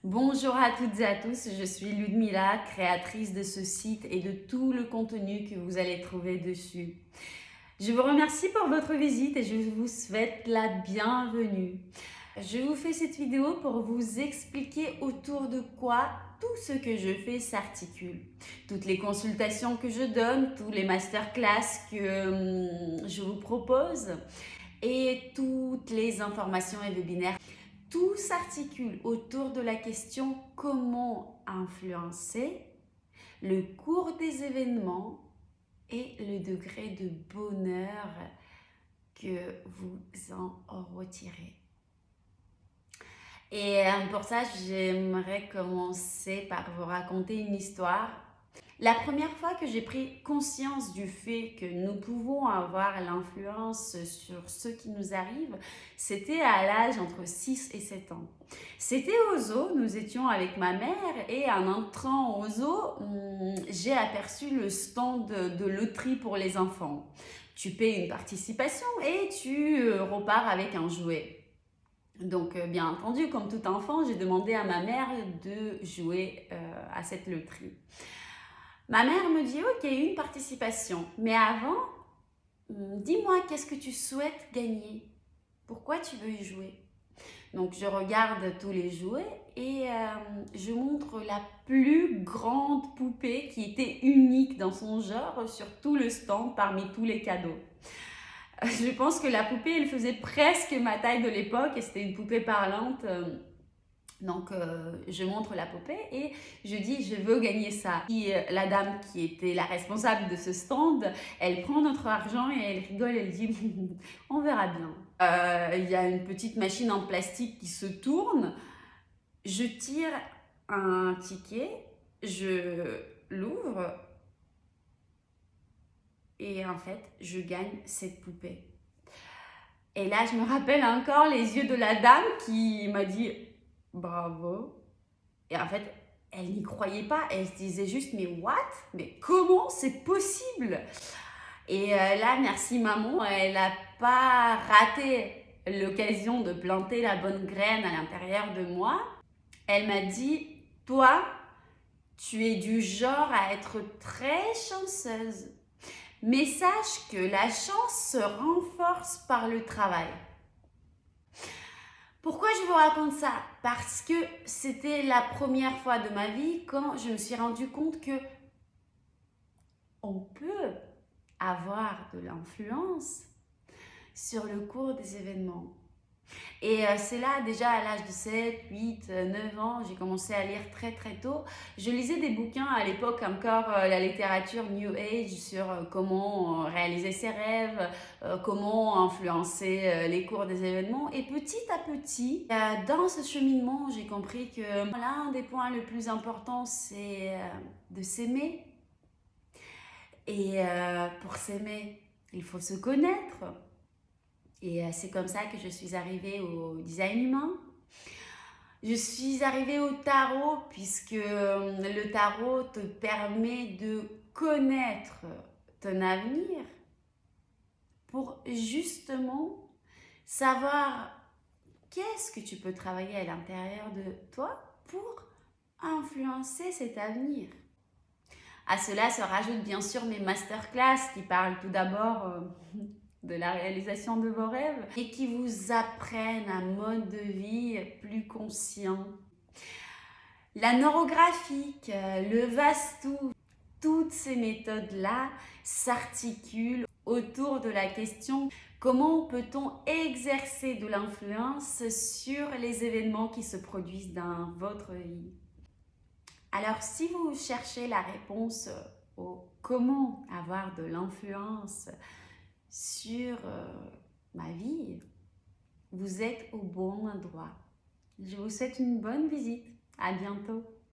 Bonjour à toutes et à tous, je suis Ludmila, créatrice de ce site et de tout le contenu que vous allez trouver dessus. Je vous remercie pour votre visite et je vous souhaite la bienvenue. Je vous fais cette vidéo pour vous expliquer autour de quoi tout ce que je fais s'articule. Toutes les consultations que je donne, tous les masterclass que je vous propose et toutes les informations et webinaires. Tout s'articule autour de la question comment influencer le cours des événements et le degré de bonheur que vous en retirez. Et pour ça, j'aimerais commencer par vous raconter une histoire. La première fois que j'ai pris conscience du fait que nous pouvons avoir l'influence sur ce qui nous arrive, c'était à l'âge entre 6 et 7 ans. C'était au zoo, nous étions avec ma mère et en entrant au zoo, j'ai aperçu le stand de loterie pour les enfants. Tu paies une participation et tu repars avec un jouet. Donc, bien entendu, comme tout enfant, j'ai demandé à ma mère de jouer à cette loterie. Ma mère me dit, ok, une participation. Mais avant, dis-moi, qu'est-ce que tu souhaites gagner? Pourquoi tu veux y jouer? Donc, je regarde tous les jouets et je montre la plus grande poupée qui était unique dans son genre sur tout le stand parmi tous les cadeaux. Je pense que la poupée, elle faisait presque ma taille de l'époque et c'était une poupée parlante. Donc, je montre la poupée et je dis, je veux gagner ça. Et la dame qui était la responsable de ce stand, elle prend notre argent et elle rigole, elle dit, on verra bien. Il y a une petite machine en plastique qui se tourne. Je tire un ticket, je l'ouvre et en fait, je gagne cette poupée. Et là, je me rappelle encore les yeux de la dame qui m'a dit bravo. Et en fait, elle n'y croyait pas. Elle se disait juste mais what? Mais comment c'est possible? Et là, merci maman, elle n'a pas raté l'occasion de planter la bonne graine à l'intérieur de moi. Elle m'a dit toi, tu es du genre à être très chanceuse. Mais sache que la chance se renforce par le travail. Pourquoi je vous raconte ça? Parce que c'était la première fois de ma vie quand je me suis rendu compte que on peut avoir de l'influence sur le cours des événements. Et c'est là, déjà à l'âge de 7, 8, 9 ans, j'ai commencé à lire très très tôt. Je lisais des bouquins à l'époque encore, la littérature New Age sur comment réaliser ses rêves, comment influencer les cours des événements. Et petit à petit, dans ce cheminement, j'ai compris que l'un des points les plus importants, c'est de s'aimer. Et pour s'aimer, il faut se connaître. Et c'est comme ça que je suis arrivée au design humain. Je suis arrivée au tarot puisque le tarot te permet de connaître ton avenir pour justement savoir qu'est-ce que tu peux travailler à l'intérieur de toi pour influencer cet avenir. À cela se rajoutent bien sûr mes masterclass qui parlent tout d'abord de la réalisation de vos rêves et qui vous apprennent un mode de vie plus conscient. La neurographique, le Vastu, toutes ces méthodes-là s'articulent autour de la question comment peut-on exercer de l'influence sur les événements qui se produisent dans votre vie. Alors, si vous cherchez la réponse au comment avoir de l'influence sur ma vie, vous êtes au bon endroit. Je vous souhaite une bonne visite. À bientôt.